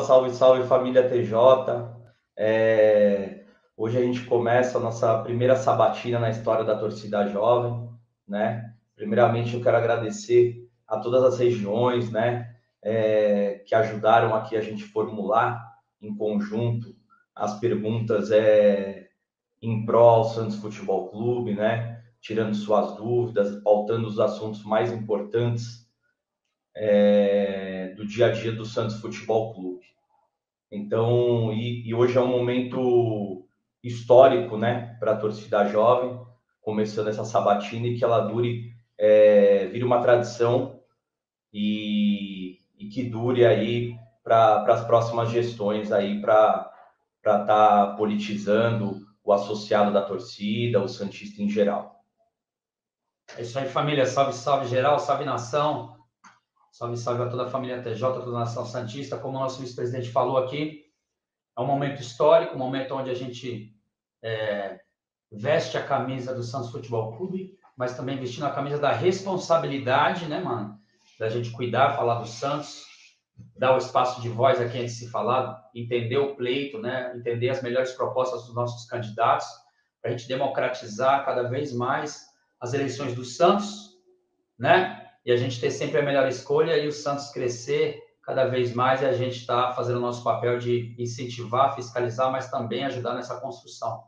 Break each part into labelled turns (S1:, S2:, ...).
S1: salve, salve família TJ. Hoje a gente começa a nossa primeira sabatina na história da torcida jovem, né? Primeiramente eu quero agradecer a todas as regiões, né, que ajudaram aqui a gente formular em conjunto as perguntas em prol ao Santos Futebol Clube, né? Tirando suas dúvidas, pautando os assuntos mais importantes do dia a dia do Santos Futebol Clube. Então, e hoje é um momento histórico, né, para a torcida jovem, começando essa sabatina e que ela vire uma tradição e que dure aí para as próximas gestões aí para estar politizando o associado da torcida, o santista em geral.
S2: É isso aí, família. Salve, salve geral, salve nação. Salve, salve a toda a família TJ, toda a nação santista. Como o nosso vice-presidente falou aqui, é um momento histórico, um momento onde a gente veste a camisa do Santos Futebol Clube, mas também vestindo a camisa da responsabilidade, né, mano? Da gente cuidar, falar do Santos, dar o espaço de voz a quem a gente se falar, entender o pleito, né? Entender as melhores propostas dos nossos candidatos, para a gente democratizar cada vez mais as eleições do Santos, né? E a gente ter sempre a melhor escolha e o Santos crescer cada vez mais e a gente está fazendo o nosso papel de incentivar, fiscalizar, mas também ajudar nessa construção.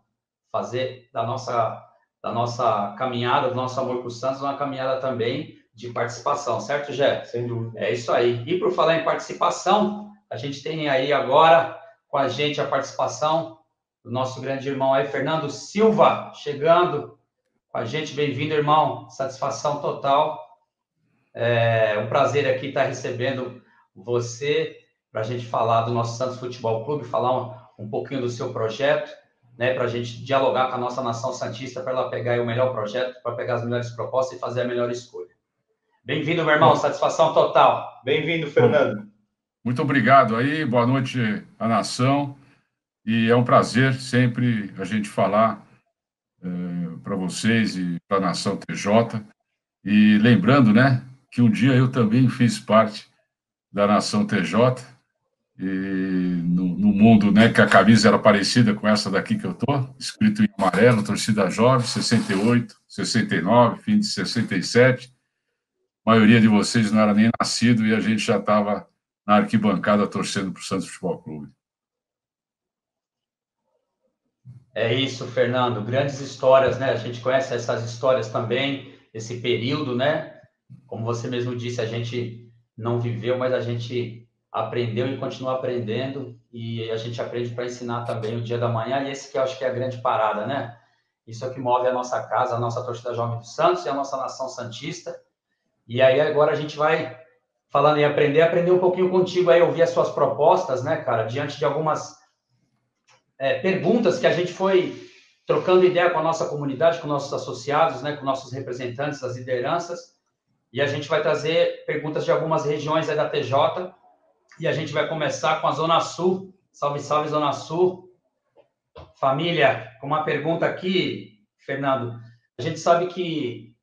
S2: Fazer da nossa caminhada, do nosso amor com o Santos, uma caminhada também de participação, certo, Gé?
S1: Sem dúvida.
S2: É isso aí. E por falar em participação, a gente tem aí agora com a gente a participação do nosso grande irmão aí, Fernando Silva, chegando com a gente. Bem-vindo, irmão. Satisfação total. É um prazer aqui estar recebendo você para a gente falar do nosso Santos Futebol Clube, falar um pouquinho do seu projeto, né, para a gente dialogar com a nossa nação santista, para ela pegar o melhor projeto, para pegar as melhores propostas e fazer a melhor escolha. Bem-vindo, meu irmão. Satisfação total.
S1: Bem-vindo, Fernando.
S3: Muito obrigado aí. Boa noite à nação. E é um prazer sempre a gente falar para vocês e para a nação TJ. E lembrando, né, que um dia eu também fiz parte da nação TJ, e no mundo, né, que a camisa era parecida com essa daqui que eu tô, escrito em amarelo, torcida jovem, 68, 69, fim de 67. A maioria de vocês não era nem nascido e a gente já estava na arquibancada torcendo para o Santos Futebol Clube.
S2: É isso, Fernando. Grandes histórias, né? A gente conhece essas histórias também, esse período, né? Como você mesmo disse, a gente não viveu, mas a gente aprendeu e continua aprendendo, e a gente aprende para ensinar também o dia da manhã, e esse que eu acho que é a grande parada, né? Isso é o que move a nossa casa, a nossa torcida jovem do Santos e a nossa nação santista. E aí agora a gente vai, falando em aprender um pouquinho contigo aí, ouvir as suas propostas, né, cara, diante de algumas perguntas que a gente foi trocando ideia com a nossa comunidade, com nossos associados, né, com nossos representantes, as lideranças, e a gente vai trazer perguntas de algumas regiões aí da TJ, e a gente vai começar com a Zona Sul. Salve, salve, Zona Sul. Família, com uma pergunta aqui, Fernando. A gente sabe que,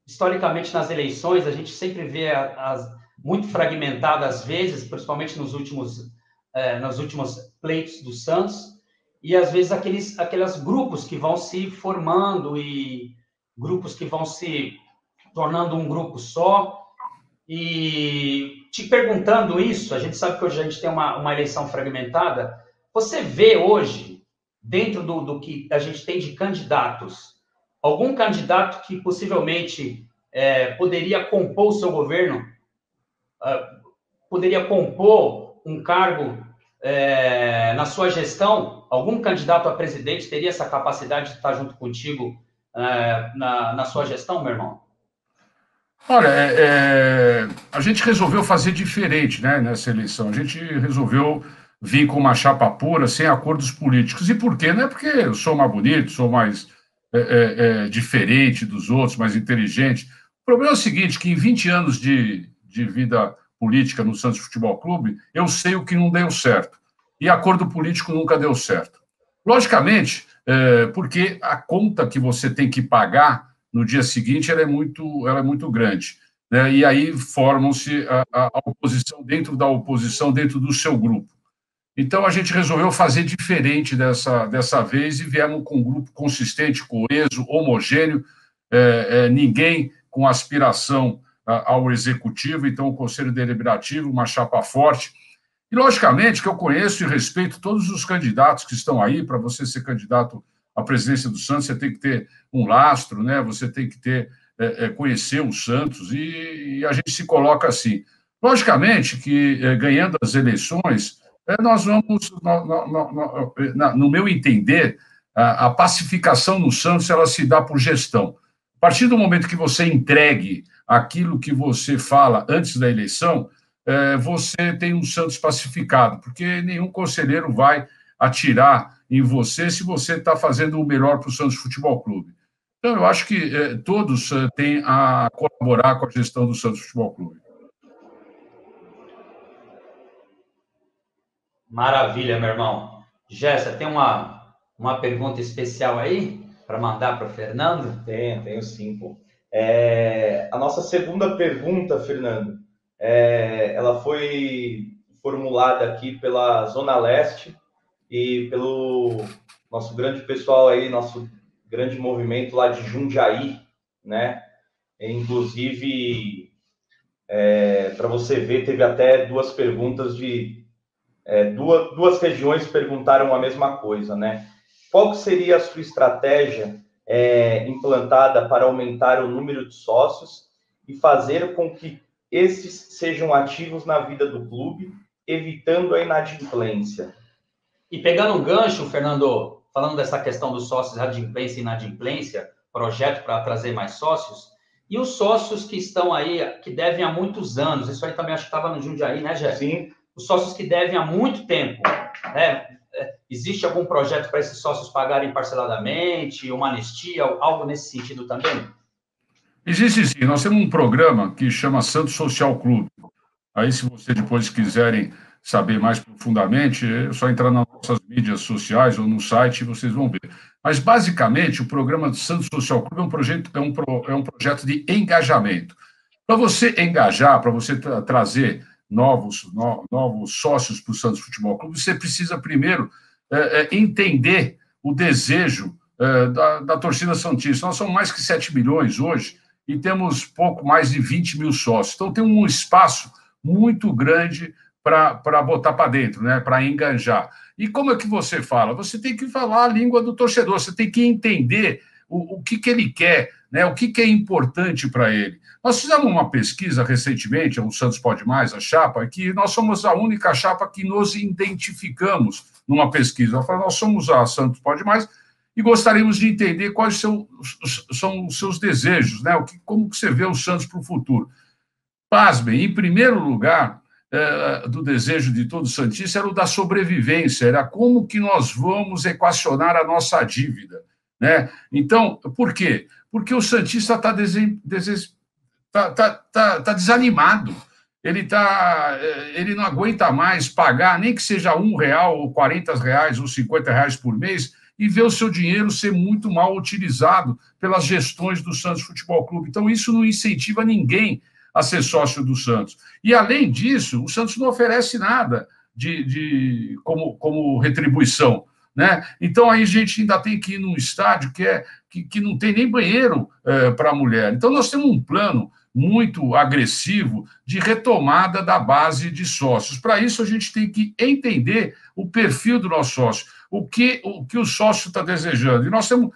S2: historicamente, nas eleições, a gente sempre vê muito fragmentadas, às vezes, principalmente nos últimos pleitos do Santos, e, às vezes, aqueles grupos que vão se formando e grupos que vão se tornando um grupo só. E te perguntando isso, a gente sabe que hoje a gente tem uma eleição fragmentada. Você vê hoje, dentro do que a gente tem de candidatos, algum candidato que possivelmente poderia compor o seu governo, poderia compor um cargo na sua gestão? Algum candidato a presidente teria essa capacidade de estar junto contigo na sua gestão, meu irmão?
S3: Olha, a gente resolveu fazer diferente, né, nessa eleição. A gente resolveu vir com uma chapa pura, sem acordos políticos. E por quê? Não é porque eu sou mais bonito, sou mais diferente dos outros, mais inteligente. O problema é o seguinte, que em 20 anos de vida política no Santos Futebol Clube, eu sei o que não deu certo. E acordo político nunca deu certo. Logicamente, porque a conta que você tem que pagar no dia seguinte ela é muito grande. né, e aí formam-se a oposição dentro da oposição, dentro do seu grupo. Então, a gente resolveu fazer diferente dessa vez e viemos com um grupo consistente, coeso, homogêneo, ninguém com aspiração ao executivo, então o Conselho Deliberativo, uma chapa forte. E, logicamente, que eu conheço e respeito todos os candidatos que estão aí. Para você ser candidato à presidência do Santos, você tem que ter um lastro, né? Você tem que conhecer o Santos, e a gente se coloca assim. Logicamente que, ganhando as eleições, nós vamos, no meu entender, a pacificação no Santos, ela se dá por gestão. A partir do momento que você entregue aquilo que você fala antes da eleição, você tem um Santos pacificado, porque nenhum conselheiro vai atirar em você se você está fazendo o melhor para o Santos Futebol Clube. Então, eu acho que todos têm a colaborar com a gestão do Santos Futebol Clube.
S2: Maravilha, meu irmão. Gessa, tem uma pergunta especial aí para mandar para o Fernando?
S1: Tenho sim, pô. A nossa segunda pergunta, Fernando, ela foi formulada aqui pela Zona Leste e pelo nosso grande pessoal aí, nosso grande movimento lá de Jundiaí, né? Inclusive, para você ver, teve até duas perguntas duas regiões perguntaram a mesma coisa, né? Qual seria a sua estratégia implantada para aumentar o número de sócios e fazer com que esses sejam ativos na vida do clube, evitando a inadimplência?
S2: E pegando um gancho, Fernando, falando dessa questão dos sócios, adimplência e inadimplência, projeto para trazer mais sócios, e os sócios que estão aí, que devem há muitos anos, isso aí também acho que estava no Jundiaí, né, Jeff?
S1: Sim.
S2: Os sócios que devem há muito tempo, né? Existe algum projeto para esses sócios pagarem parceladamente, uma anistia, algo nesse sentido também?
S3: Existe sim. Nós temos um programa que chama Santos Social Clube. Aí, se vocês depois quiserem saber mais profundamente, é só entrar nas nossas mídias sociais ou no site e vocês vão ver. Mas, basicamente, o programa do Santos Social Clube é um projeto de engajamento. Para você engajar, para você trazer novos sócios para o Santos Futebol Clube, você precisa primeiro entender o desejo da torcida santista. Nós somos mais que 7 milhões hoje e temos pouco mais de 20 mil sócios. Então, tem um espaço muito grande para botar para dentro, né? Para engajar. E como é que você fala? Você tem que falar a língua do torcedor, você tem que entender o que ele quer, né? O que é importante para ele. Nós fizemos uma pesquisa recentemente, o Santos Pode Mais, a chapa, que nós somos a única chapa que nos identificamos numa pesquisa. Nós somos a Santos Pode Mais e gostaríamos de entender quais são os seus desejos, né? Como que você vê o Santos para o futuro. Pasmem, em primeiro lugar, do desejo de todo santista era o da sobrevivência, era como que nós vamos equacionar a nossa dívida, né? Então, por quê? Porque o santista está desanimado, ele não aguenta mais pagar, nem que seja R$1, ou R$40, ou R$50 por mês, e ver o seu dinheiro ser muito mal utilizado pelas gestões do Santos Futebol Clube. Então, isso não incentiva ninguém a ser sócio do Santos. E, além disso, o Santos não oferece nada como retribuição, né? Então, aí a gente ainda tem que ir num estádio que não tem nem banheiro para a mulher. Então, nós temos um plano muito agressivo de retomada da base de sócios. Para isso, a gente tem que entender o perfil do nosso sócio, o que o sócio está desejando. E nós somos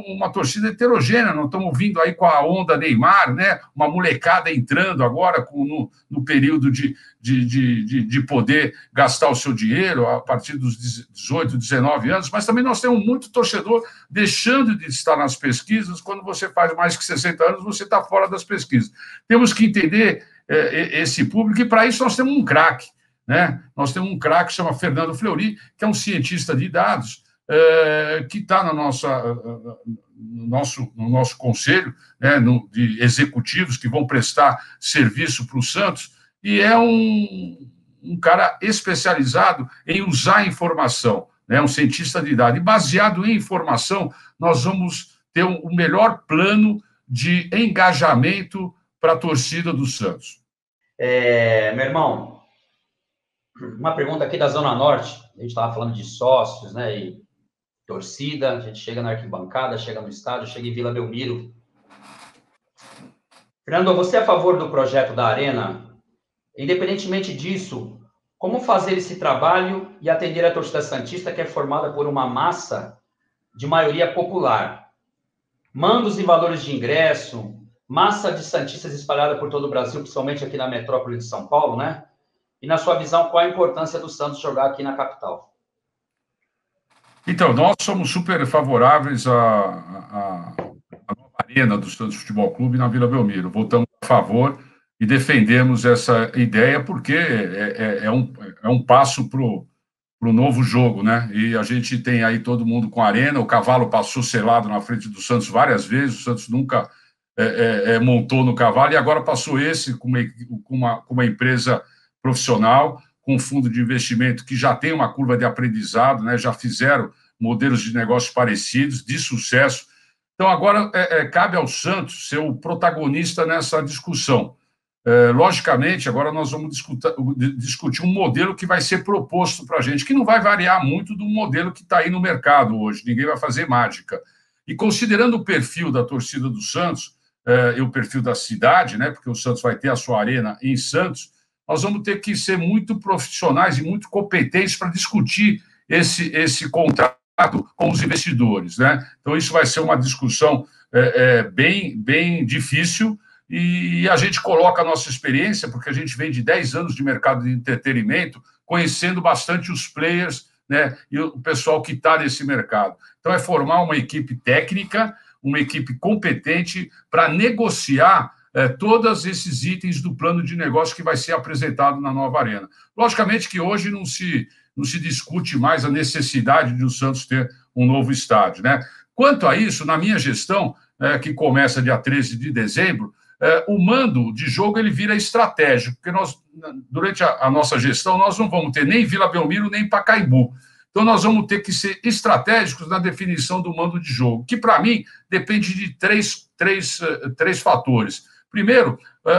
S3: uma torcida heterogênea, nós estamos vindo aí com a onda Neymar, né? Uma molecada entrando agora no período de poder gastar o seu dinheiro a partir dos 18, 19 anos, mas também nós temos muito torcedor deixando de estar nas pesquisas. Quando você faz mais que 60 anos, você está fora das pesquisas. Temos que entender esse público, e para isso nós temos um craque, né? Nós temos um craque que chama Fernando Fleury, que é um cientista de dados, que está no nosso conselho, né, de executivos que vão prestar serviço para o Santos, e é um cara especializado em usar a informação, né, um cientista de dados. E baseado em informação, nós vamos ter o melhor plano de engajamento para a torcida do Santos?
S2: Meu irmão, uma pergunta aqui da Zona Norte. A gente estava falando de sócios, né, e torcida. A gente chega na arquibancada, chega no estádio, chega em Vila Belmiro. Fernando, você é a favor do projeto da Arena? Independentemente disso, como fazer esse trabalho e atender a torcida santista, que é formada por uma massa de maioria popular? Mandos e valores de ingresso, massa de santistas espalhada por todo o Brasil, principalmente aqui na metrópole de São Paulo, né? E, na sua visão, qual a importância do Santos jogar aqui na capital?
S3: Então, nós somos super favoráveis à nova arena do Santos Futebol Clube na Vila Belmiro. Votamos a favor e defendemos essa ideia porque é um passo para o novo jogo, né? E a gente tem aí todo mundo com a arena, o cavalo passou selado na frente do Santos várias vezes, o Santos nunca montou no cavalo, e agora passou esse com uma empresa profissional, com um fundo de investimento que já tem uma curva de aprendizado, né? Já fizeram modelos de negócios parecidos, de sucesso. Então, agora cabe ao Santos ser o protagonista nessa discussão. Logicamente, agora nós vamos discutir um modelo que vai ser proposto para a gente, que não vai variar muito do modelo que está aí no mercado hoje, ninguém vai fazer mágica. E considerando o perfil da torcida do Santos, e o perfil da cidade, né, porque o Santos vai ter a sua arena em Santos, nós vamos ter que ser muito profissionais e muito competentes para discutir esse contrato com os investidores, né? Então, isso vai ser uma discussão bem difícil, e a gente coloca a nossa experiência, porque a gente vem de 10 anos de mercado de entretenimento, conhecendo bastante os players, né, e o pessoal que está nesse mercado. Então, é formar uma equipe técnica, uma equipe competente para negociar todos esses itens do plano de negócio que vai ser apresentado na nova arena. Logicamente que hoje não se discute mais a necessidade de o Santos ter um novo estádio, né? Quanto a isso, na minha gestão, que começa dia 13 de dezembro, o mando de jogo ele vira estratégico, porque nós, durante a nossa gestão, nós não vamos ter nem Vila Belmiro, nem Pacaembu. Então, nós vamos ter que ser estratégicos na definição do mando de jogo, que, para mim, depende de três fatores. Primeiro,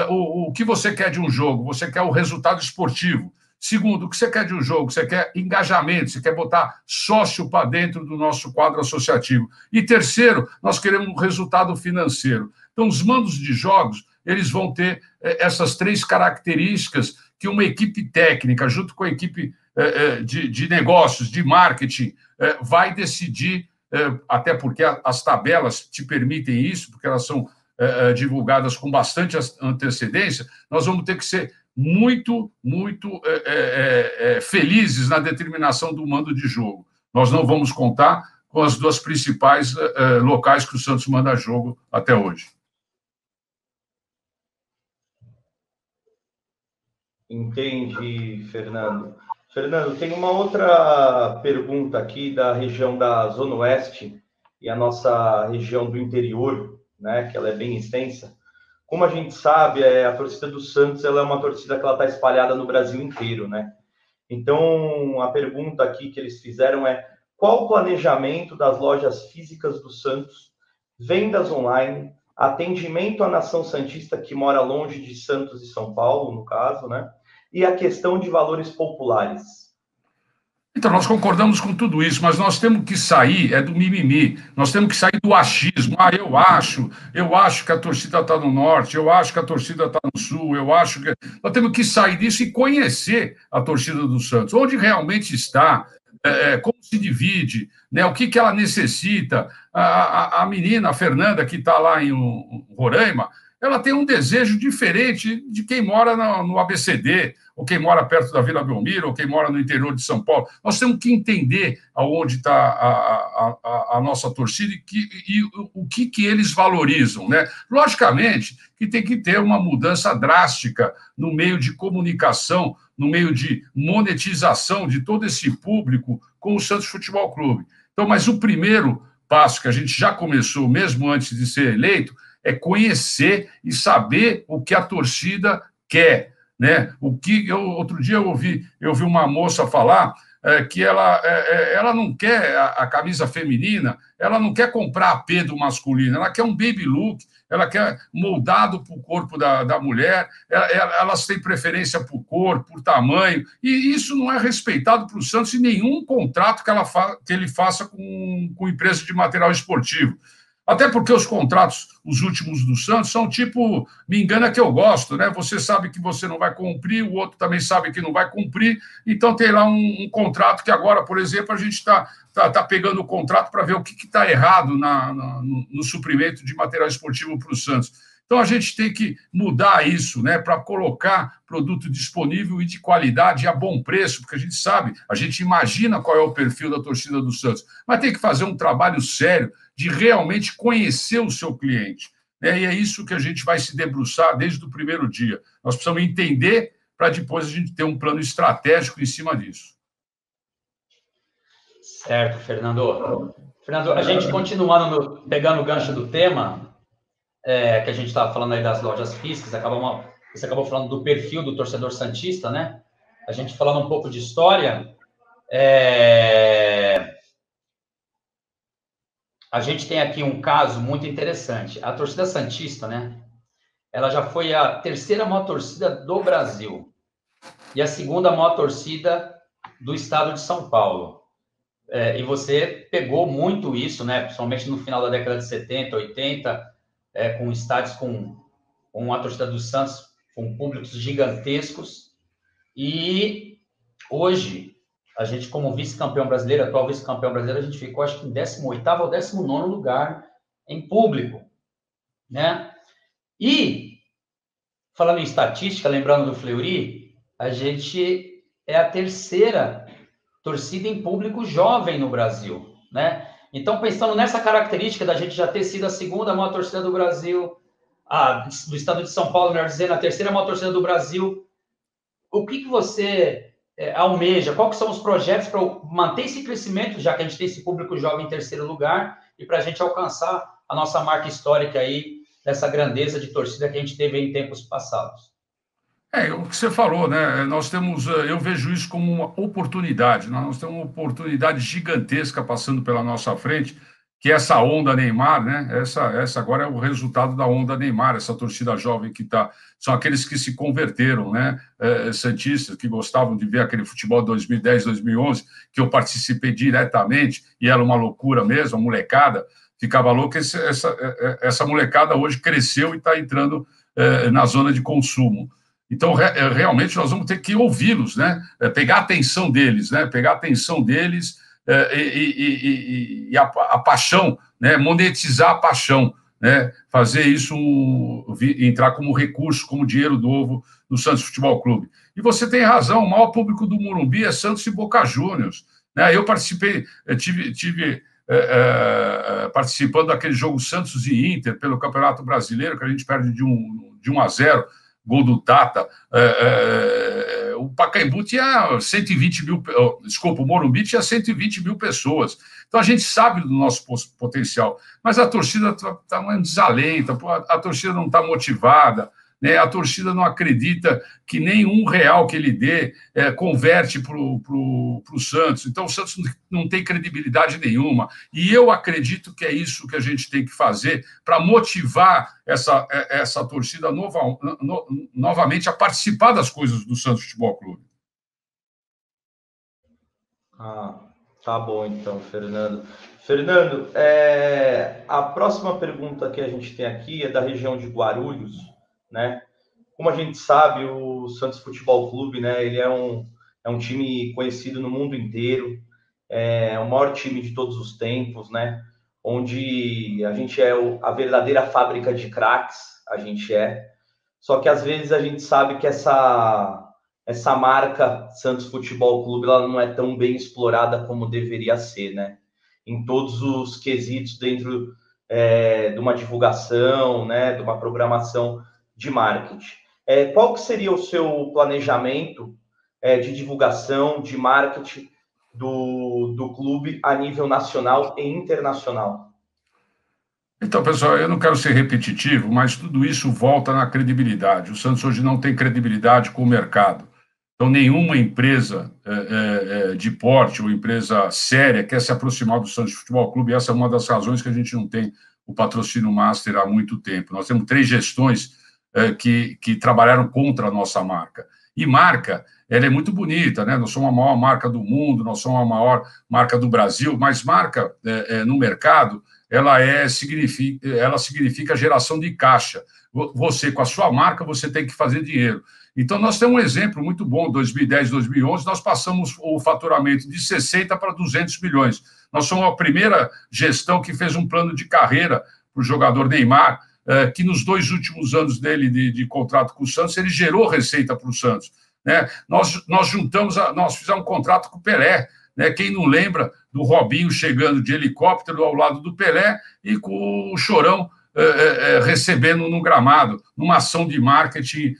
S3: o que você quer de um jogo? Você quer o resultado esportivo. Segundo, o que você quer de um jogo? Você quer engajamento, você quer botar sócio para dentro do nosso quadro associativo. E terceiro, nós queremos um resultado financeiro. Então, os mandos de jogos, eles vão ter essas três características que uma equipe técnica, junto com a equipe de negócios, de marketing, vai decidir, até porque as tabelas te permitem isso, porque elas são divulgadas com bastante antecedência. Nós vamos ter que ser muito felizes na determinação do mando de jogo. Nós não vamos contar com as duas principais locais que o Santos manda jogo até hoje.
S1: Entendi, Fernando. Fernando, tem uma outra pergunta aqui da região da Zona Oeste e a nossa região do interior, né, que ela é bem extensa. Como a gente sabe, a torcida do Santos ela é uma torcida que ela está espalhada no Brasil inteiro, né? Então, a pergunta aqui que eles fizeram é: qual o planejamento das lojas físicas do Santos, vendas online, atendimento à nação santista que mora longe de Santos e São Paulo, no caso, né? E a questão de valores populares?
S3: Então, nós concordamos com tudo isso, mas nós temos que sair do mimimi, nós temos que sair do achismo. Eu acho que a torcida está no norte, eu acho que a torcida está no sul, eu acho que... Nós temos que sair disso e conhecer a torcida do Santos, onde realmente está, como se divide, né, o que ela necessita. A menina, a Fernanda, que está lá em Roraima, ela tem um desejo diferente de quem mora no ABCD, ou quem mora perto da Vila Belmiro, ou quem mora no interior de São Paulo. Nós temos que entender aonde está a nossa torcida e o que eles valorizam, né? Logicamente que tem que ter uma mudança drástica no meio de comunicação, no meio de monetização de todo esse público com o Santos Futebol Clube. Então, mas o primeiro passo que a gente já começou, mesmo antes de ser eleito, é conhecer e saber o que a torcida quer, né? Outro dia eu ouvi uma moça falar que ela não quer a camisa feminina, ela não quer comprar AP do masculino, ela quer um baby look, ela quer moldado para o corpo da mulher, elas têm preferência por cor, por tamanho, e isso não é respeitado para o Santos em nenhum contrato que ele faça com empresa de material esportivo. Até porque os contratos, os últimos do Santos, são tipo, me engana que eu gosto, né? Você sabe que você não vai cumprir, o outro também sabe que não vai cumprir, então tem lá um contrato que agora, por exemplo, a gente está pegando o contrato para ver o que está errado no suprimento de material esportivo para o Santos. Então, a gente tem que mudar isso, né, para colocar produto disponível e de qualidade e a bom preço, porque a gente sabe, a gente imagina qual é o perfil da torcida do Santos, mas tem que fazer um trabalho sério de realmente conhecer o seu cliente, né? E é isso que a gente vai se debruçar desde o primeiro dia. Nós precisamos entender para depois a gente ter um plano estratégico em cima disso.
S2: Certo, Fernando. Fernando, a gente continuando, pegando o gancho do tema, que a gente estava falando aí das lojas físicas, você acabou falando do perfil do torcedor santista, né? A gente falando um pouco de história, a gente tem aqui um caso muito interessante. A torcida santista, né? Ela já foi a terceira maior torcida do Brasil e a segunda maior torcida do estado de São Paulo. E você pegou muito isso, né? Principalmente no final da década de 70, 80, com estádios com a torcida do Santos, com públicos gigantescos. E hoje, a gente, como vice-campeão brasileiro, atual vice-campeão brasileiro, a gente ficou, acho que em 18º ou 19º lugar em público, né? E, falando em estatística, lembrando do Fleury, a gente é a terceira torcida em público jovem no Brasil, né? Então, pensando nessa característica da gente já ter sido a segunda maior torcida do Brasil, do estado de São Paulo, melhor dizendo, a terceira maior torcida do Brasil, o que você almeja? Quais são os projetos para manter esse crescimento, já que a gente tem esse público jovem em terceiro lugar, e para a gente alcançar a nossa marca histórica aí, dessa grandeza de torcida que a gente teve em tempos passados?
S3: O que você falou, né? Nós temos, eu vejo isso como uma oportunidade. Nós temos uma oportunidade gigantesca passando pela nossa frente, que é essa onda Neymar, né? Essa agora é o resultado da onda Neymar, essa torcida jovem que está. São aqueles que se converteram, né? Santistas, que gostavam de ver aquele futebol de 2010, 2011, que eu participei diretamente, e era uma loucura mesmo, a molecada ficava louca. Essa molecada hoje cresceu e está entrando na zona de consumo. Então, realmente, nós vamos ter que ouvi-los, né? Pegar a atenção deles, né? Pegar a atenção deles e a paixão, né? Monetizar a paixão, né? Fazer isso entrar como recurso, como dinheiro novo no Santos Futebol Clube. E você tem razão, o maior público do Morumbi é Santos e Boca Juniors, né? Eu participei, tive participando daquele jogo Santos e Inter pelo Campeonato Brasileiro, que a gente perde de 1-0, gol do Tata. O Pacaembu tinha 120 mil, desculpa, o Morumbi tinha 120 mil pessoas. Então a gente sabe do nosso potencial, mas a torcida está um desalento, a torcida não está motivada, né? A torcida não acredita que nem R$1 que ele dê converte para o Santos. Então o Santos não tem credibilidade nenhuma. E eu acredito que é isso que a gente tem que fazer para motivar essa torcida novamente a participar das coisas do Santos Futebol Clube.
S1: Tá bom então, Fernando. Fernando, a próxima pergunta que a gente tem aqui é da região de Guarulhos, né? Como a gente sabe, o Santos Futebol Clube, né, ele é um time conhecido no mundo inteiro, é o maior time de todos os tempos, né? Onde a gente é a verdadeira fábrica de craques, a gente é. Só que às vezes a gente sabe que essa marca Santos Futebol Clube, ela não é tão bem explorada como deveria ser, né? Em todos os quesitos dentro de uma divulgação, né, de uma programação de marketing. Qual que seria o seu planejamento de divulgação, de marketing do clube a nível nacional e internacional?
S3: Então, pessoal, eu não quero ser repetitivo, mas tudo isso volta na credibilidade. O Santos hoje não tem credibilidade com o mercado. Então, nenhuma empresa de porte ou empresa séria quer se aproximar do Santos Futebol Clube. Essa é uma das razões que a gente não tem o patrocínio master há muito tempo. Nós temos 3 gestões que trabalharam contra a nossa marca. E marca, ela é muito bonita, né? Nós somos a maior marca do mundo, nós somos a maior marca do Brasil, mas marca no mercado, ela significa geração de caixa. Você, com a sua marca, você tem que fazer dinheiro. Então, nós temos um exemplo muito bom, 2010, 2011, nós passamos o faturamento de 60 para 200 milhões. Nós somos a primeira gestão que fez um plano de carreira para o jogador Neymar, que nos 2 últimos anos dele de contrato com o Santos, ele gerou receita para o Santos. Né? Nós fizemos um contrato com o Pelé. Né? Quem não lembra do Robinho chegando de helicóptero ao lado do Pelé e com o Chorão recebendo no gramado, numa ação de marketing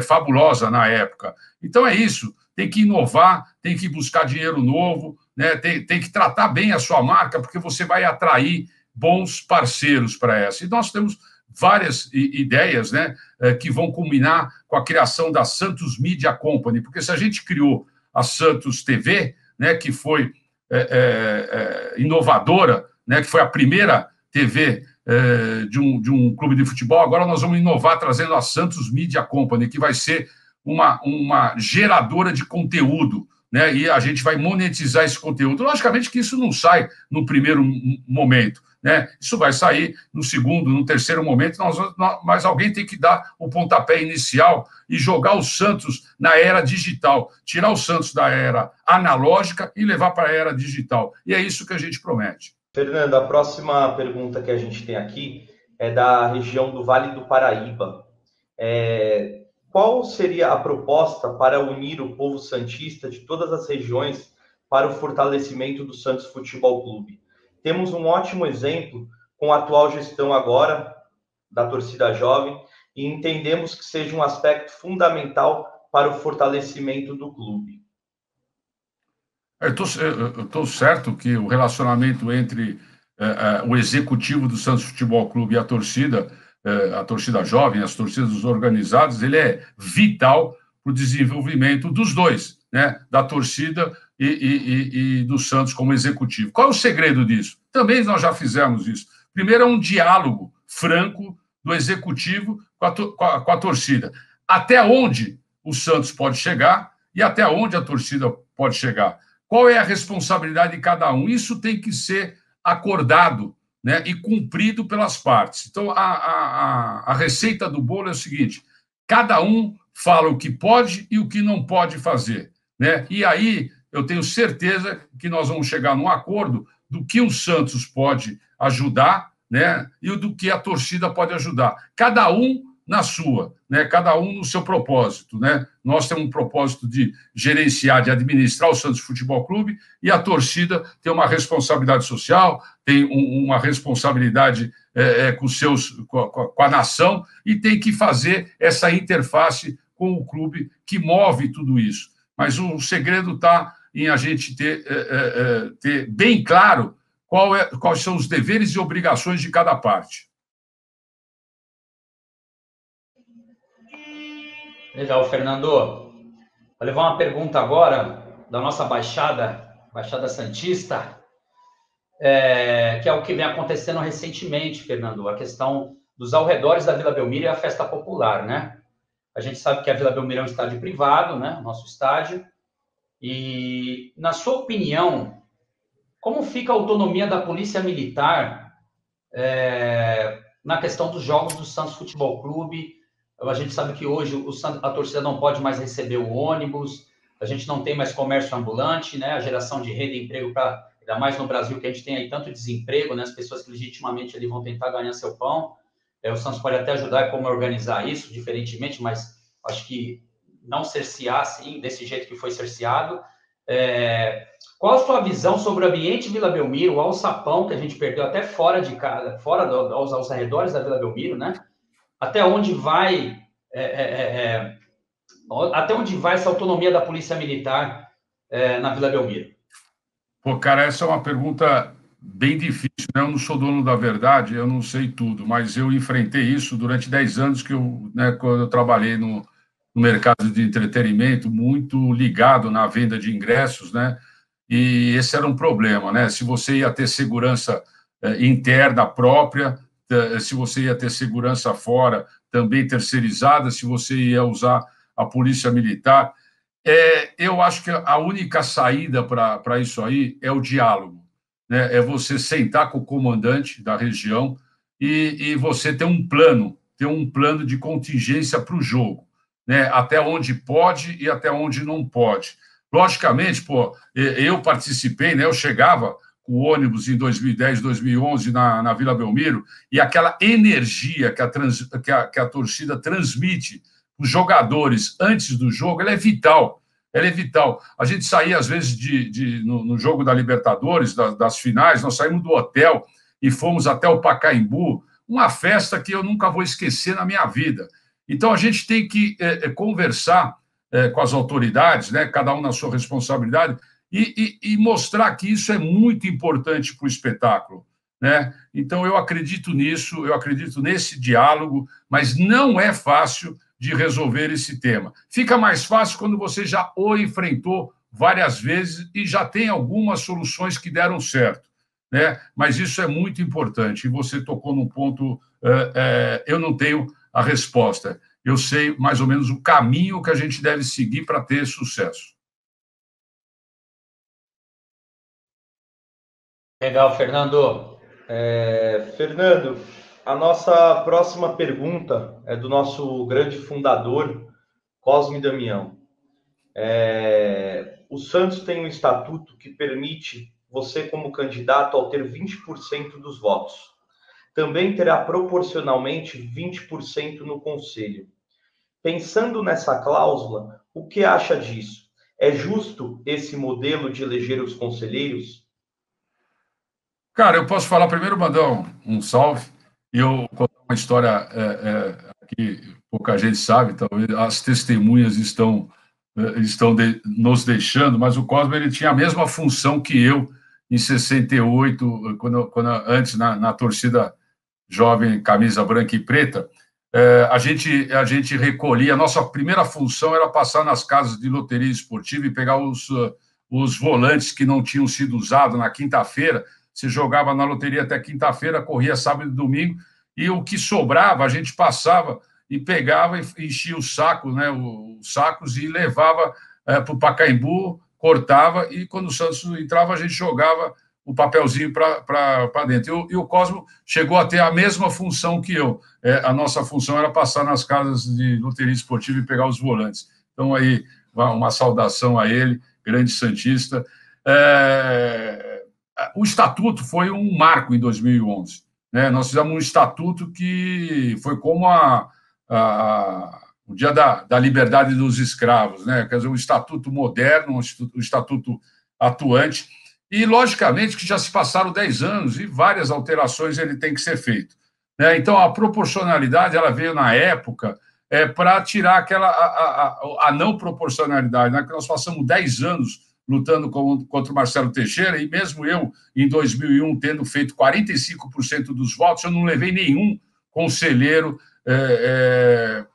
S3: fabulosa na época. Então é isso, tem que inovar, tem que buscar dinheiro novo, né? Tem que tratar bem a sua marca, porque você vai atrair bons parceiros para essa. E nós temos várias ideias, né, que vão culminar com a criação da Santos Media Company, porque se a gente criou a Santos TV, né, que foi inovadora, né, que foi a primeira TV de um clube de futebol, agora nós vamos inovar trazendo a Santos Media Company, que vai ser uma geradora de conteúdo, né, e a gente vai monetizar esse conteúdo. Logicamente que isso não sai no primeiro momento, né? Isso vai sair no segundo, no terceiro momento, mas alguém tem que dar o pontapé inicial e jogar o Santos na era digital, tirar o Santos da era analógica e levar para a era digital. E é isso que a gente promete.
S1: Fernando, a próxima pergunta que a gente tem aqui é da região do Vale do Paraíba. Qual seria a proposta para unir o povo santista de todas as regiões para o fortalecimento do Santos Futebol Clube? Temos um ótimo exemplo com a atual gestão agora da torcida jovem e entendemos que seja um aspecto fundamental para o fortalecimento do clube.
S3: Eu estou certo que o relacionamento entre o executivo do Santos Futebol Clube e a torcida jovem, as torcidas organizadas, ele é vital para o desenvolvimento dos dois, né? Da torcida e do Santos como executivo. Qual é o segredo disso? Também nós já fizemos isso. Primeiro é um diálogo franco do executivo com a torcida. Até onde o Santos pode chegar e até onde a torcida pode chegar. Qual é a responsabilidade de cada um? Isso tem que ser acordado, né, e cumprido pelas partes. Então, a receita do bolo é o seguinte: cada um fala o que pode e o que não pode fazer, né? E aí eu tenho certeza que nós vamos chegar num acordo do que o Santos pode ajudar, né, e do que a torcida pode ajudar. Cada um na sua, né? Cada um no seu propósito, né? Nós temos um propósito de gerenciar, de administrar o Santos Futebol Clube, e a torcida tem uma responsabilidade social, tem uma responsabilidade com a nação, e tem que fazer essa interface com o clube que move tudo isso. Mas o segredo está em a gente ter bem claro quais são os deveres e obrigações de cada parte.
S2: Legal, Fernando. Vou levar uma pergunta agora da nossa Baixada Santista, que é o que vem acontecendo recentemente, Fernando, a questão dos arredores da Vila Belmiro e a festa popular, né? A gente sabe que a Vila Belmiro é um estádio privado, né? O nosso estádio. E, na sua opinião, como fica a autonomia da Polícia Militar na questão dos jogos do Santos Futebol Clube? A gente sabe que hoje a torcida não pode mais receber o ônibus, a gente não tem mais comércio ambulante, né? A geração de renda e emprego, ainda mais no Brasil, que a gente tem aí tanto desemprego, né? As pessoas que legitimamente ali vão tentar ganhar seu pão. O Santos pode até ajudar como organizar isso, diferentemente, mas acho que não cercear, assim, desse jeito que foi cerceado. Qual a sua visão sobre o ambiente Vila Belmiro, o alçapão que a gente perdeu até fora de casa, aos arredores da Vila Belmiro, né? Até onde vai essa autonomia da Polícia Militar na Vila Belmiro?
S3: Pô, cara, essa é uma pergunta bem difícil, né? Eu não sou dono da verdade, eu não sei tudo, mas eu enfrentei isso durante 10 anos quando eu trabalhei no mercado de entretenimento, muito ligado na venda de ingressos, né? E esse era um problema, né? Se você ia ter segurança interna própria, se você ia ter segurança fora, também terceirizada, se você ia usar a polícia militar. Eu acho que a única saída para isso aí é o diálogo, né? É você sentar com o comandante da região e você ter um plano de contingência para o jogo, né? Até onde pode e até onde não pode. Logicamente, eu participei, né? Eu chegava com o ônibus em 2010, 2011 na Vila Belmiro, e aquela energia que a torcida transmite os jogadores antes do jogo, ela é vital. Ela é vital. A gente saía, às vezes, no jogo da Libertadores, das finais, nós saímos do hotel e fomos até o Pacaembu, uma festa que eu nunca vou esquecer na minha vida. Então, a gente tem que conversar com as autoridades, né, cada um na sua responsabilidade, e mostrar que isso é muito importante para o espetáculo, né? Então, eu acredito nisso, eu acredito nesse diálogo, mas não é fácil de resolver esse tema. Fica mais fácil quando você já o enfrentou várias vezes e já tem algumas soluções que deram certo, né? Mas isso é muito importante. E você tocou num ponto, eu não tenho a resposta. Eu sei mais ou menos o caminho que a gente deve seguir para ter sucesso.
S2: Legal, Fernando.
S1: Fernando, a nossa próxima pergunta é do nosso grande fundador, Cosme Damião. O Santos tem um estatuto que permite você, como candidato, ao ter 20% dos votos. Também terá proporcionalmente 20% no conselho. Pensando nessa cláusula, o que acha disso? É justo esse modelo de eleger os conselheiros?
S3: Cara, eu posso falar primeiro, mandar um salve, e eu contar uma história que pouca gente sabe, talvez as testemunhas estão nos deixando, mas o Cosme ele tinha a mesma função que eu em 68, antes na torcida jovem, camisa branca e preta. A gente recolhia, a nossa primeira função era passar nas casas de loteria esportiva e pegar os volantes que não tinham sido usados na quinta-feira. Você jogava na loteria até quinta-feira, corria sábado e domingo, e o que sobrava, a gente passava e pegava e enchia o saco, né, os sacos, e levava para o Pacaembu, cortava, e quando o Santos entrava, a gente jogava o papelzinho para dentro. E o Cosmo chegou a ter a mesma função que eu. A nossa função era passar nas casas de loteria esportiva e pegar os volantes. Então, aí, uma saudação a ele, grande santista. O estatuto foi um marco em 2011. Né? Nós fizemos um estatuto que foi como o dia da liberdade dos escravos, né? Quer dizer, um estatuto moderno, um estatuto atuante, e, logicamente, que já se passaram 10 anos e várias alterações ele tem que ser feito. Né? Então, a proporcionalidade ela veio na época para tirar a não proporcionalidade, né? Que nós passamos 10 anos lutando contra o Marcelo Teixeira, e mesmo eu, em 2001, tendo feito 45% dos votos, eu não levei nenhum conselheiro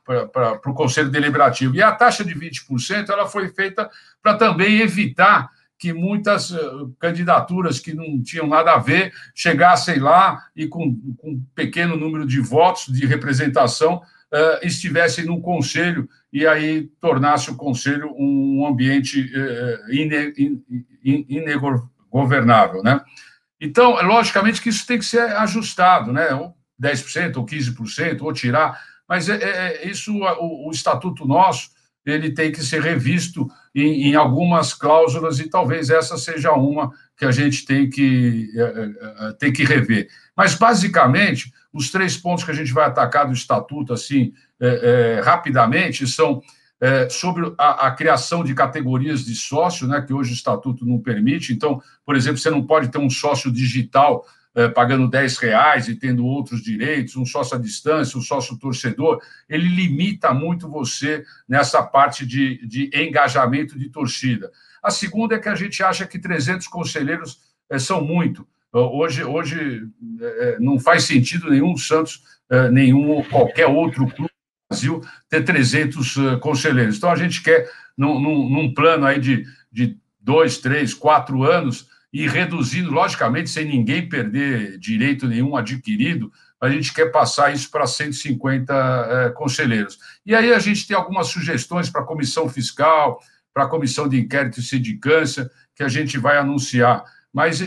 S3: para o Conselho Deliberativo. E a taxa de 20% ela foi feita para também evitar que muitas candidaturas que não tinham nada a ver chegassem lá e com um pequeno número de votos de representação estivessem no Conselho, e aí tornasse o Conselho um ambiente inegovernável, né? Então, logicamente que isso tem que ser ajustado, né? Ou 10% ou 15%, ou tirar, mas isso, o estatuto nosso, ele tem que ser revisto em algumas cláusulas, e talvez essa seja uma que a gente tem que rever. Mas, basicamente, os 3 pontos que a gente vai atacar do estatuto, assim, rapidamente, são sobre a criação de categorias de sócio, né, que hoje o estatuto não permite. Então, por exemplo, você não pode ter um sócio digital pagando R$10 e tendo outros direitos, um sócio à distância, um sócio torcedor. Ele limita muito você nessa parte de engajamento de torcida. A segunda é que a gente acha que 300 conselheiros são muito. Hoje não faz sentido nenhum Santos, nenhum ou qualquer outro clube do Brasil ter 300 conselheiros. Então, a gente quer, num plano aí de 2, 3, 4 anos, e reduzindo, logicamente, sem ninguém perder direito nenhum adquirido, a gente quer passar isso para 150 conselheiros. E aí a gente tem algumas sugestões para a comissão fiscal, para a comissão de inquérito e sindicância, que a gente vai anunciar. Mas,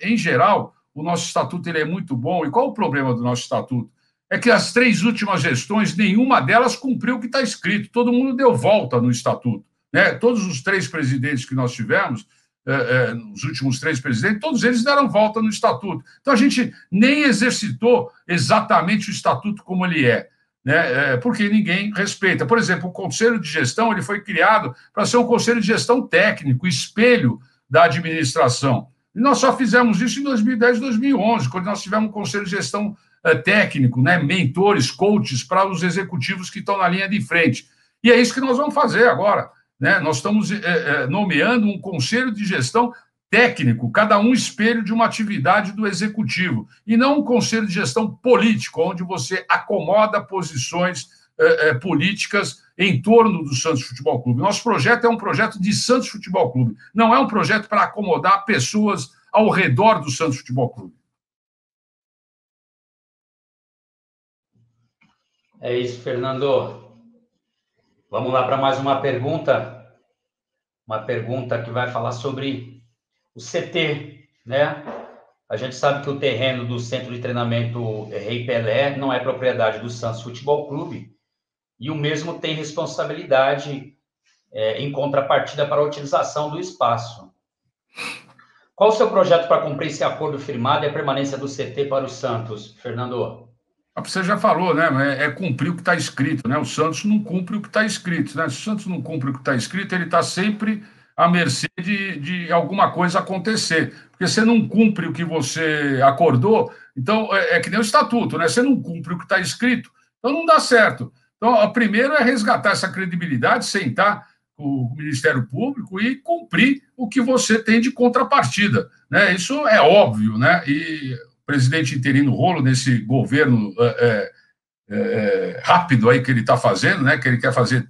S3: em geral, o nosso estatuto ele é muito bom. E qual o problema do nosso estatuto? É que as 3 últimas gestões, nenhuma delas cumpriu o que está escrito. Todo mundo deu volta no estatuto, né? Todos os 3 presidentes que nós tivemos, os últimos 3 presidentes, todos eles deram volta no estatuto. Então, a gente nem exercitou exatamente o estatuto como ele é, né? Porque ninguém respeita. Por exemplo, o Conselho de Gestão ele foi criado para ser um Conselho de Gestão técnico, espelho da administração. E nós só fizemos isso em 2010 e 2011, quando nós tivemos um Conselho de Gestão técnico, né? Mentores, coaches para os executivos que estão na linha de frente. E é isso que nós vamos fazer agora, né? Nós estamos nomeando um conselho de gestão técnico, cada um espelho de uma atividade do executivo, e não um conselho de gestão político, onde você acomoda posições políticas em torno do Santos Futebol Clube. Nosso projeto é um projeto de Santos Futebol Clube, não é um projeto para acomodar pessoas ao redor do Santos Futebol Clube.
S2: É isso, Fernando. Vamos lá para mais uma pergunta que vai falar sobre o CT, né? A gente sabe que o terreno do Centro de Treinamento Rei Pelé não é propriedade do Santos Futebol Clube e o mesmo tem responsabilidade em contrapartida para a utilização do espaço. Qual o seu projeto para cumprir esse acordo firmado e a permanência do CT para o Santos, Fernando?
S3: Você já falou, né? É cumprir o que está escrito, né? O Santos não cumpre o que está escrito, né? Se o Santos não cumpre o que está escrito, ele está sempre à mercê de alguma coisa acontecer. Porque você não cumpre o que você acordou, então é que nem o estatuto, né? Você não cumpre o que está escrito, então não dá certo. Então, primeiro é resgatar essa credibilidade, sentar com o Ministério Público e cumprir o que você tem de contrapartida, né? Isso é óbvio, né? E o presidente interino Rolo, nesse governo rápido aí que ele está fazendo, né? Que ele quer fazer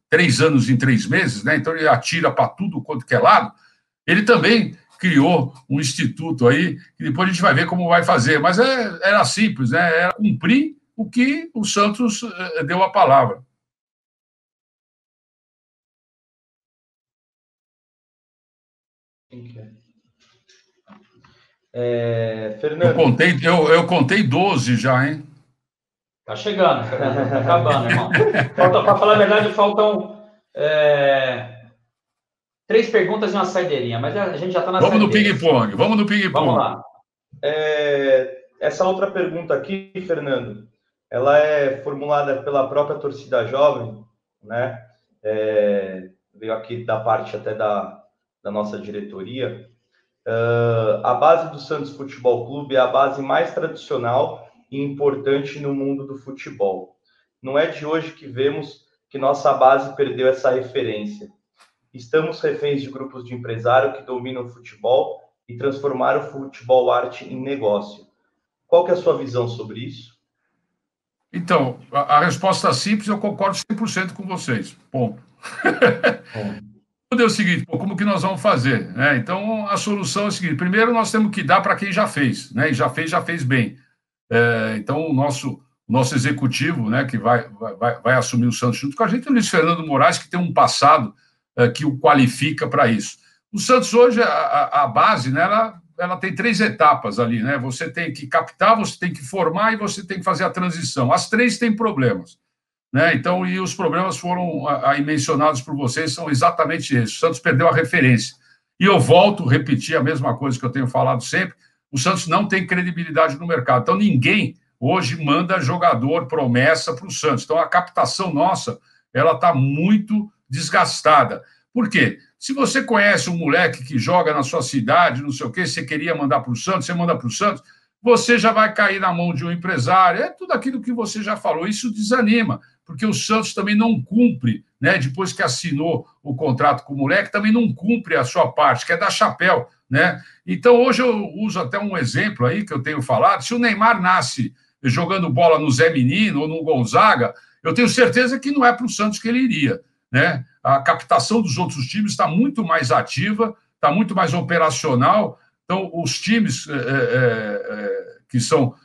S3: 3 anos em 3 meses, né? Então ele atira para tudo quanto que é lado. Ele também criou um instituto aí, que depois a gente vai ver como vai fazer, mas era simples, né? Era cumprir o que o Santos deu a palavra.
S1: Fernando.
S3: Eu contei 12 já, hein?
S2: Tá chegando, Fernando. Tá acabando, irmão. Para falar a verdade, faltam 3 perguntas e uma saideirinha, mas a gente já está na
S3: Vamos no ping-pong.
S2: Vamos lá.
S1: Essa outra pergunta aqui, Fernando, ela é formulada pela própria torcida jovem, né? Veio aqui da parte até da nossa diretoria. A base do Santos Futebol Clube é a base mais tradicional e importante no mundo do futebol. Não é de hoje que vemos que nossa base perdeu essa referência. Estamos reféns de grupos de empresário que dominam o futebol e transformaram o futebol arte em negócio. Qual que é a sua visão sobre isso?
S3: Então, a resposta simples, eu concordo 100% com vocês. Ponto. É o seguinte, como que nós vamos fazer, né? Então, a solução é a seguinte: primeiro nós temos que dar para quem já fez, né? E já fez bem. Então, o nosso executivo, né, que vai assumir o Santos junto com a gente, é o Luiz Fernando Moraes, que tem um passado que o qualifica para isso. O Santos hoje, a base, né, ela tem 3 etapas ali, né? Você tem que captar, você tem que formar e você tem que fazer a transição. As 3 têm problemas, né? Então, e os problemas foram aí mencionados por vocês, são exatamente esses. O Santos perdeu a referência. E eu volto a repetir a mesma coisa que eu tenho falado sempre: o Santos não tem credibilidade no mercado. Então, ninguém hoje manda jogador promessa para o Santos. Então, a captação nossa, ela está muito desgastada. Por quê? Se você conhece um moleque que joga na sua cidade, não sei o quê, você queria mandar para o Santos, você manda para o Santos, você já vai cair na mão de um empresário. É tudo aquilo que você já falou. Isso desanima, porque o Santos também não cumpre, né? Depois que assinou o contrato com o moleque, também não cumpre a sua parte, que é dar chapéu, né? Então, hoje eu uso até um exemplo aí que eu tenho falado: se o Neymar nasce jogando bola no Zé Menino ou no Gonzaga, eu tenho certeza que não é para o Santos que ele iria, né? A captação dos outros times está muito mais ativa está muito mais operacional. Então, os times que são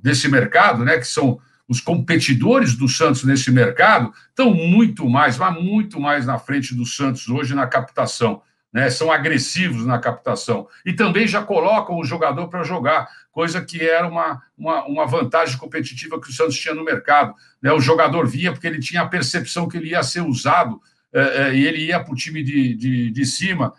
S3: desse mercado, né, que são os competidores do Santos nesse mercado, estão muito mais na frente do Santos hoje na captação. Né, são agressivos na captação. E também já colocam o jogador para jogar, coisa que era uma vantagem competitiva que o Santos tinha no mercado. Né, o jogador via porque ele tinha a percepção que ele ia ser usado e ele ia para o time de cima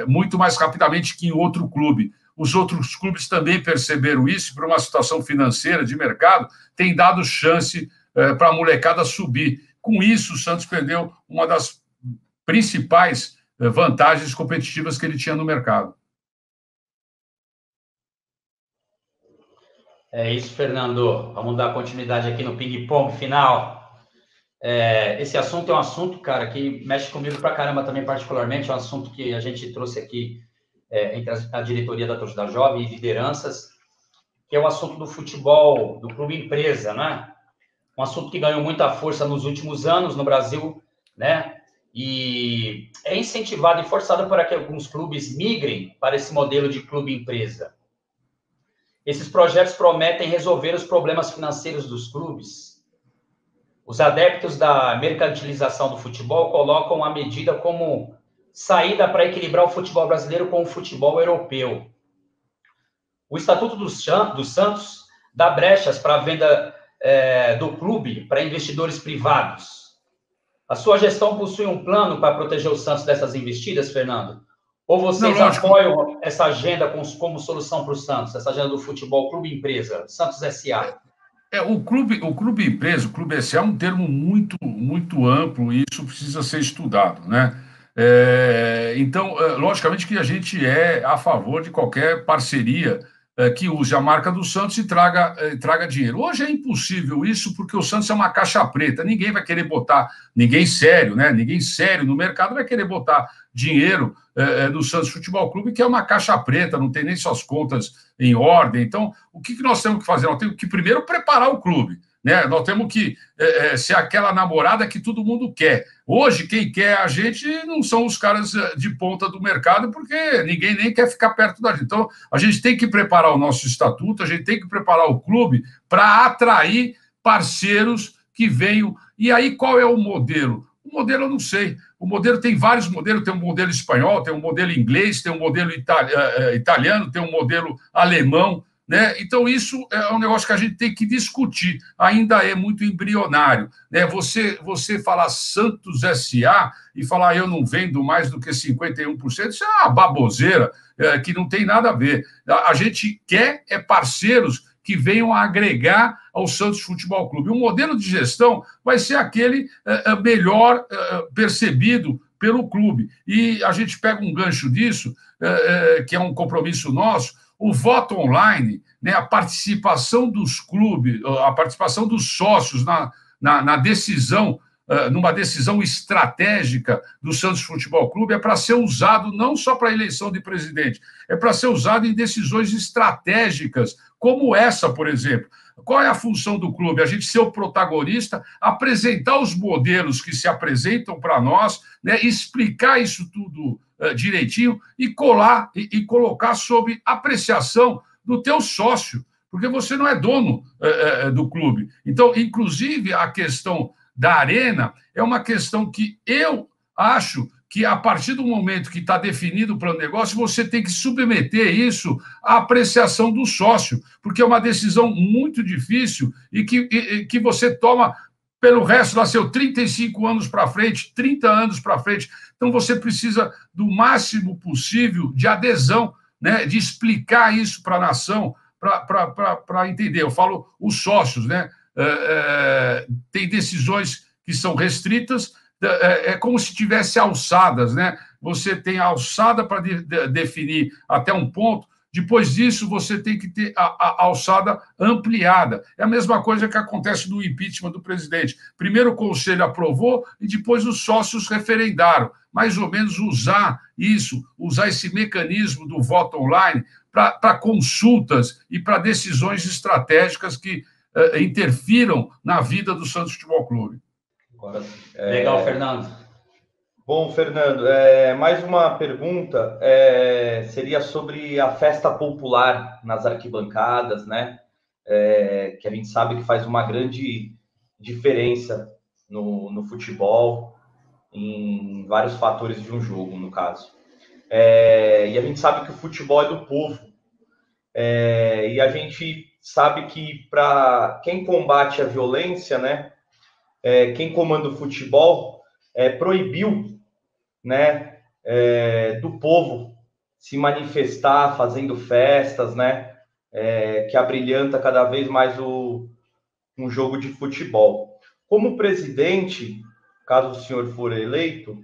S3: muito mais rapidamente que em outro clube. Os outros clubes também perceberam isso, por uma situação financeira de mercado, tem dado chance para a molecada subir. Com isso, o Santos perdeu uma das principais vantagens competitivas que ele tinha no mercado.
S2: É isso, Fernando. Vamos dar continuidade aqui no ping-pong final. Esse assunto é um assunto, cara, que mexe comigo pra caramba também, particularmente. É um assunto que a gente trouxe aqui entre a diretoria da Torcida Jovem e lideranças, que é o assunto do futebol, do clube empresa, né? Um assunto que ganhou muita força nos últimos anos no Brasil, né? E é incentivado e forçado para que alguns clubes migrem para esse modelo de clube-empresa. Esses projetos prometem resolver os problemas financeiros dos clubes. Os adeptos da mercantilização do futebol colocam a medida como saída para equilibrar o futebol brasileiro com o futebol europeu. O Estatuto dos Santos dá brechas para a venda do clube para investidores privados. A sua gestão possui um plano para proteger o Santos dessas investidas, Fernando? Ou vocês apoiam essa agenda como solução para o Santos, essa agenda do futebol clube empresa, Santos S.A.?
S3: O clube empresa, o clube S.A. é um termo muito amplo e isso precisa ser estudado, né? Então, logicamente que a gente é a favor de qualquer parceria que use a marca do Santos e traga dinheiro. Hoje é impossível isso porque o Santos é uma caixa preta. Ninguém vai querer botar, ninguém sério, né? Ninguém sério no mercado vai querer botar dinheiro no Santos Futebol Clube, que é uma caixa preta, não tem nem suas contas em ordem. Então, o que nós temos que fazer? Nós temos que primeiro preparar o clube. Né? Nós temos que ser aquela namorada que todo mundo quer. Hoje, quem quer a gente não são os caras de ponta do mercado, porque ninguém nem quer ficar perto da gente. Então, a gente tem que preparar o nosso estatuto, a gente tem que preparar o clube para atrair parceiros que venham. E aí, qual é o modelo? O modelo eu não sei. O modelo tem vários modelos, tem um modelo espanhol, tem um modelo inglês, tem um modelo italiano, tem um modelo alemão. Né? Então, isso é um negócio que a gente tem que discutir. Ainda é muito embrionário. Né? Você falar Santos S.A. e falar eu não vendo mais do que 51%, isso é uma baboseira que não tem nada a ver. A gente quer parceiros que venham a agregar ao Santos Futebol Clube. O modelo de gestão vai ser aquele melhor percebido pelo clube. E a gente pega um gancho disso, que é um compromisso nosso, o voto online, né, a participação dos clubes, a participação dos sócios na decisão, numa decisão estratégica do Santos Futebol Clube, é para ser usado não só para a eleição de presidente, é para ser usado em decisões estratégicas, como essa, por exemplo. Qual é a função do clube? A gente ser o protagonista, apresentar os modelos que se apresentam para nós, né, explicar isso tudo direitinho e colocar sob apreciação do teu sócio, porque você não é dono do clube. Então, inclusive, a questão da arena é uma questão que eu acho que, a partir do momento que está definido o plano de negócio, você tem que submeter isso à apreciação do sócio, porque é uma decisão muito difícil e que você toma pelo resto dos seus 35 anos para frente, 30 anos para frente. Então, você precisa do máximo possível de adesão, né, de explicar isso para a nação, para entender. Eu falo os sócios, né? Tem decisões que são restritas, é como se tivesse alçadas, né? Você tem a alçada para definir até um ponto, depois disso você tem que ter a alçada ampliada. É a mesma coisa que acontece no impeachment do presidente. Primeiro o Conselho aprovou e depois os sócios referendaram. Mais ou menos usar esse mecanismo do voto online para consultas e para decisões estratégicas que interfiram na vida do Santos Futebol Clube.
S2: Legal, Fernando.
S1: Bom, Fernando, mais uma pergunta seria sobre a festa popular nas arquibancadas, né? Que a gente sabe que faz uma grande diferença no futebol, em vários fatores de um jogo, no caso. E a gente sabe que o futebol é do povo. E a gente sabe que para quem combate a violência, né? Quem comanda o futebol proibiu, né, do povo se manifestar fazendo festas, né, que abrilhanta cada vez mais um jogo de futebol. Como presidente, caso o senhor for eleito,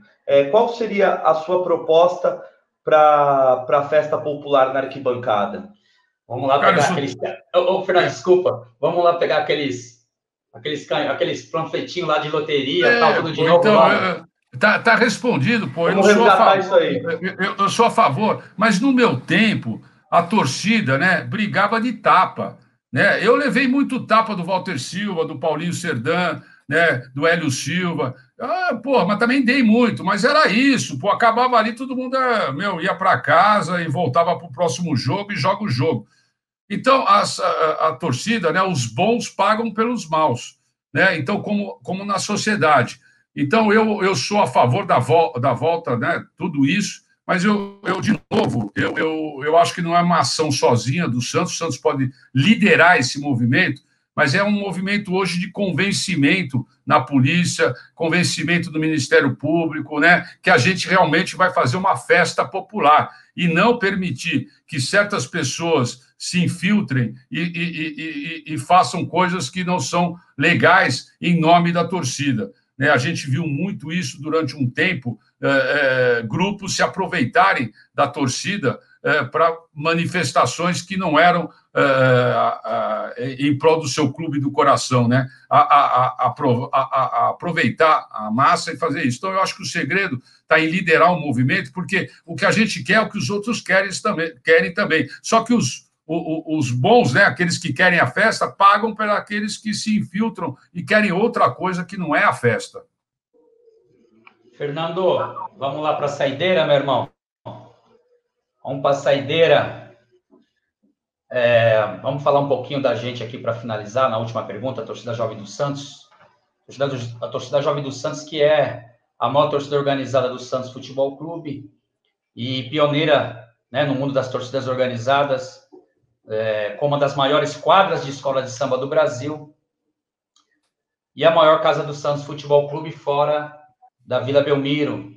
S1: qual seria a sua proposta para a festa popular na arquibancada?
S2: Vamos lá pegar aqueles... Fernando, desculpa. Vamos lá pegar aqueles panfletinhos lá de loteria, tal, tudo de novo.
S3: Então, tá respondido, pô.
S1: Vamos resgatar isso aí.
S3: Eu sou a favor, mas no meu tempo, a torcida, né, brigava de tapa, né? Eu levei muito tapa do Walter Silva, do Paulinho Serdã, né, do Hélio Silva. Mas também dei muito, mas era isso, pô, acabava ali, todo mundo ia para casa e voltava para o próximo jogo e joga o jogo. Então, a torcida, né, os bons pagam pelos maus, né? Então, como na sociedade. Então, eu sou a favor da volta, né, tudo isso, mas de novo, eu acho que não é uma ação sozinha do Santos. O Santos pode liderar esse movimento, mas é um movimento hoje de convencimento na polícia, convencimento do Ministério Público, né, que a gente realmente vai fazer uma festa popular e não permitir que certas pessoas se infiltrem e façam coisas que não são legais em nome da torcida. Né? A gente viu muito isso durante um tempo, grupos se aproveitarem da torcida para manifestações que não eram em prol do seu clube do coração, né? Aproveitar a massa e fazer isso. Então, eu acho que o segredo está em liderar um movimento, porque o que a gente quer é o que os outros querem também. Só que os bons, né, aqueles que querem a festa, pagam para aqueles que se infiltram e querem outra coisa que não é a festa.
S2: Fernando, vamos lá para a saideira, meu irmão. Vamos para a saideira. Vamos falar um pouquinho da gente aqui para finalizar, na última pergunta, a torcida Jovem do Santos. A torcida Jovem do Santos, que é a maior torcida organizada do Santos Futebol Clube e pioneira, né, no mundo das torcidas organizadas, com uma das maiores quadras de escola de samba do Brasil e a maior casa do Santos Futebol Clube fora da Vila Belmiro.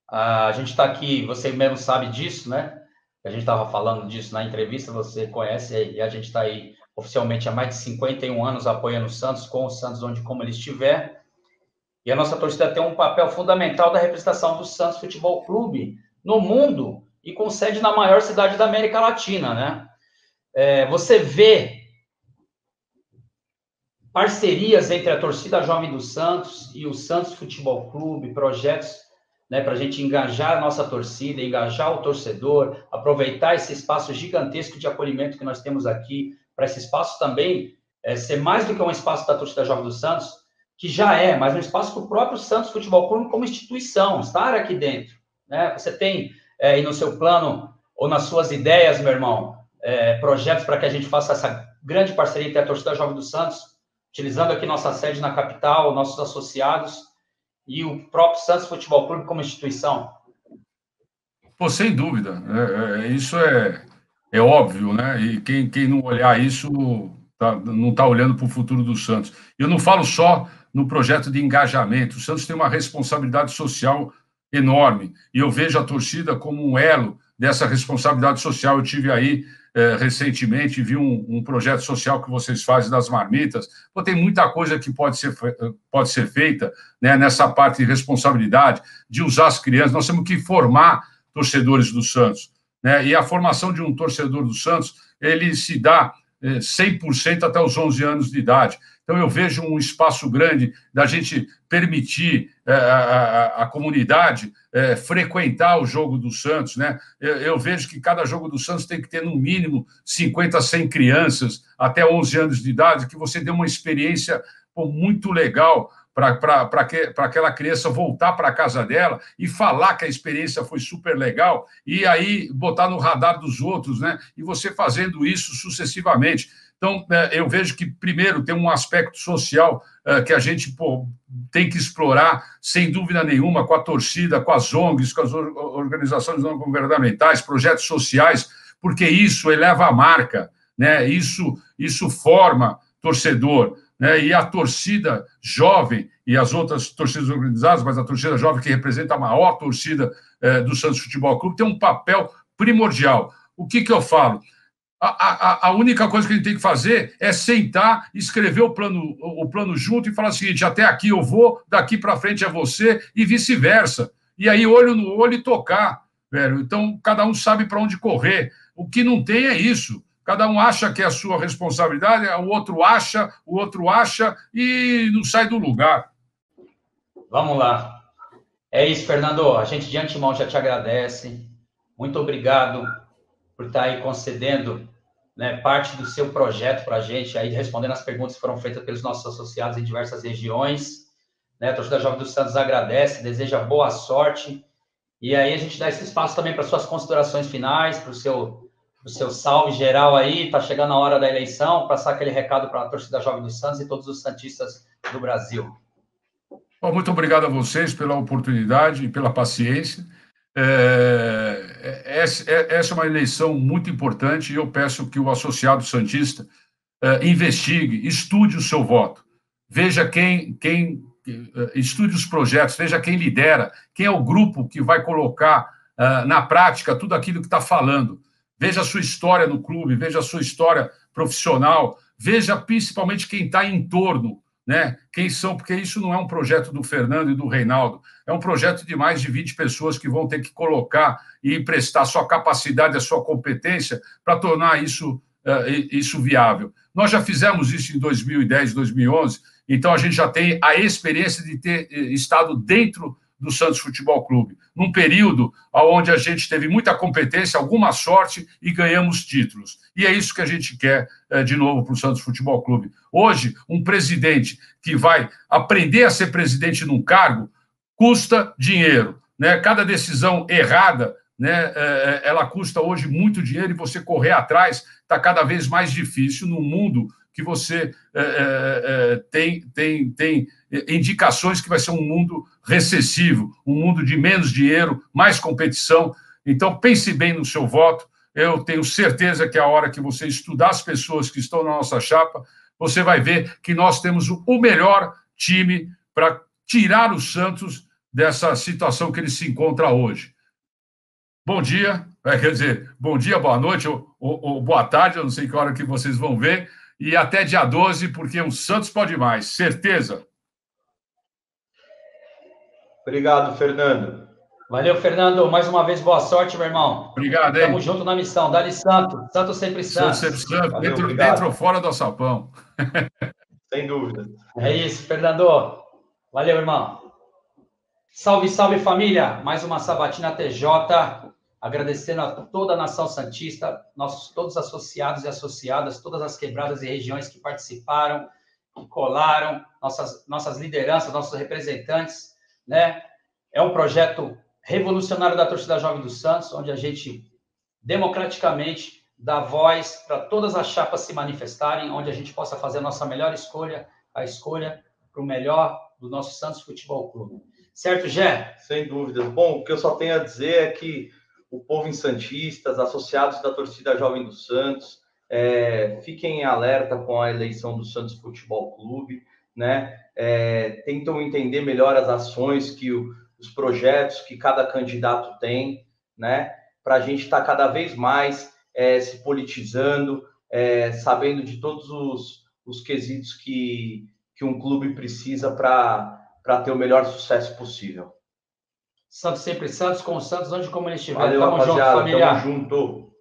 S2: A gente está aqui, você mesmo sabe disso, né? A gente estava falando disso na entrevista, você conhece, e a gente está aí oficialmente há mais de 51 anos apoiando o Santos, com o Santos onde como ele estiver. E a nossa torcida tem um papel fundamental da representação do Santos Futebol Clube no mundo e com sede na maior cidade da América Latina, né? Você vê parcerias entre a torcida Jovem do Santos e o Santos Futebol Clube, projetos, né, para a gente engajar a nossa torcida, engajar o torcedor, aproveitar esse espaço gigantesco de acolhimento que nós temos aqui, para esse espaço também ser mais do que um espaço da torcida Jovem do Santos, que já mas um espaço para o próprio Santos Futebol Clube como instituição, estar aqui dentro, né? Você tem aí no seu plano ou nas suas ideias, meu irmão, projetos para que a gente faça essa grande parceria entre a torcida Jovem do Santos, utilizando aqui nossa sede na capital, nossos associados, e o próprio Santos Futebol Clube como instituição?
S3: Pô, sem dúvida. Isso é óbvio, né? E quem não olhar isso não está olhando para o futuro do Santos. Eu não falo só no projeto de engajamento. O Santos tem uma responsabilidade social enorme. E eu vejo a torcida como um elo dessa responsabilidade social. Eu tive aí recentemente, vi um projeto social que vocês fazem das marmitas. Pô, tem muita coisa que pode ser feita, né, nessa parte de responsabilidade, de usar as crianças. Nós temos que formar torcedores do Santos, né? E a formação de um torcedor do Santos, ele se dá 100% até os 11 anos de idade. Então, eu vejo um espaço grande da gente permitir a comunidade frequentar o jogo do Santos, né? Eu vejo que cada jogo do Santos tem que ter, no mínimo, 50 a 100 crianças até 11 anos de idade, que você dê uma experiência muito legal para aquela criança voltar para a casa dela e falar que a experiência foi super legal e aí botar no radar dos outros, né? E você fazendo isso sucessivamente. Então, eu vejo que, primeiro, tem um aspecto social que a gente tem que explorar, sem dúvida nenhuma, com a torcida, com as ONGs, com as organizações não governamentais, projetos sociais, porque isso eleva a marca, né? Isso forma torcedor, né? E a torcida jovem e as outras torcidas organizadas, mas a torcida jovem, que representa a maior torcida do Santos Futebol Clube, tem um papel primordial. O que eu falo? A única coisa que a gente tem que fazer é sentar, escrever o plano junto e falar o seguinte: até aqui eu vou, daqui para frente é você, e vice-versa. E aí, olho no olho e tocar, velho. Então, cada um sabe para onde correr. O que não tem é isso. Cada um acha que é a sua responsabilidade, o outro acha e não sai do lugar.
S2: Vamos lá. É isso, Fernando. A gente de antemão já te agradece. Muito obrigado por estar aí concedendo, né, parte do seu projeto para a gente, aí respondendo as perguntas que foram feitas pelos nossos associados em diversas regiões. Né? A torcida Jovem dos Santos agradece, deseja boa sorte. E aí a gente dá esse espaço também para suas considerações finais, para o seu salve geral aí. Está chegando a hora da eleição, passar aquele recado para a torcida Jovem dos Santos e todos os santistas do Brasil.
S3: Bom, muito obrigado a vocês pela oportunidade e pela paciência. Essa é uma eleição muito importante e eu peço que o associado santista investigue, estude o seu voto, veja quem estude os projetos, veja quem lidera, quem é o grupo que vai colocar na prática tudo aquilo que está falando. Veja a sua história no clube, veja a sua história profissional, veja principalmente quem está em torno, né? Quem são, porque isso não é um projeto do Fernando e do Reinaldo, é um projeto de mais de 20 pessoas que vão ter que colocar e emprestar a sua capacidade, a sua competência para tornar isso viável. Nós já fizemos isso em 2010, 2011, então a gente já tem a experiência de ter estado dentro do Santos Futebol Clube, num período onde a gente teve muita competência, alguma sorte e ganhamos títulos. E é isso que a gente quer de novo para o Santos Futebol Clube. Hoje, um presidente que vai aprender a ser presidente num cargo custa dinheiro, né? Cada decisão errada, né, ela custa hoje muito dinheiro e você correr atrás está cada vez mais difícil num mundo que você tem indicações que vai ser um mundo recessivo, um mundo de menos dinheiro, mais competição. Então, pense bem no seu voto. Eu tenho certeza que a hora que você estudar as pessoas que estão na nossa chapa, você vai ver que nós temos o melhor time para tirar o Santos dessa situação que ele se encontra hoje. Bom dia, quer dizer, bom dia, boa noite ou boa tarde, eu não sei que hora que vocês vão ver, e até dia 12, porque o Santos pode mais, certeza.
S1: Obrigado, Fernando.
S2: Valeu, Fernando. Mais uma vez, boa sorte, meu irmão.
S3: Obrigado, hein?
S2: Tamo junto na missão. Dá-lhe Santos. Santos sempre Santos.
S3: Santos sempre Santos. Valeu, dentro ou fora do alçapão.
S1: Sem dúvida.
S2: É isso, Fernando. Valeu, irmão. Salve, salve, família. Mais uma Sabatina TJ. Agradecendo a toda a nação santista, todos os associados e associadas, todas as quebradas e regiões que participaram, que colaram, nossas lideranças, nossos representantes, né? É um projeto revolucionário da torcida Jovem dos Santos, onde a gente democraticamente dá voz para todas as chapas se manifestarem, onde a gente possa fazer a nossa melhor escolha, a escolha para o melhor do nosso Santos Futebol Clube. Certo, Gé?
S1: Sem dúvidas. Bom, o que eu só tenho a dizer é que o povo em Santistas, associados da torcida Jovem do Santos, fiquem em alerta com a eleição do Santos Futebol Clube, né? Tentam entender melhor as ações que os projetos que cada candidato tem, né? Para a gente estar cada vez mais se politizando, sabendo de todos os quesitos que um clube precisa para ter o melhor sucesso possível.
S2: Santos sempre Santos, com o Santos, onde como ele estiver.
S1: Valeu,
S2: Tamo
S1: rapaziada.
S2: junto, família.
S1: Tamo junto.